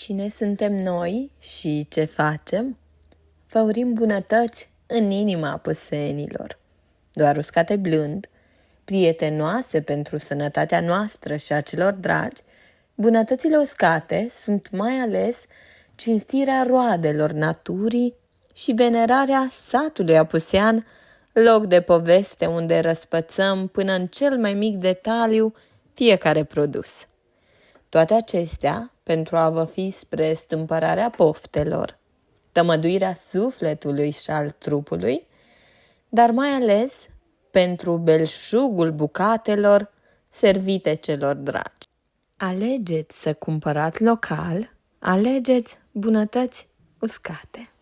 Cine suntem noi și ce facem? Făurim bunătăți în inima apusenilor. Doar uscate blând, prietenoase pentru sănătatea noastră și a celor dragi, bunătățile uscate sunt mai ales cinstirea roadelor naturii și venerarea satului apusean, loc de poveste unde răspățăm până în cel mai mic detaliu fiecare produs. Toate acestea pentru a vă fi spre stâmpărarea poftelor, tămăduirea sufletului și al trupului, dar mai ales pentru belșugul bucatelor servite celor dragi. Alegeți să cumpărați local, alegeți bunătăți uscate.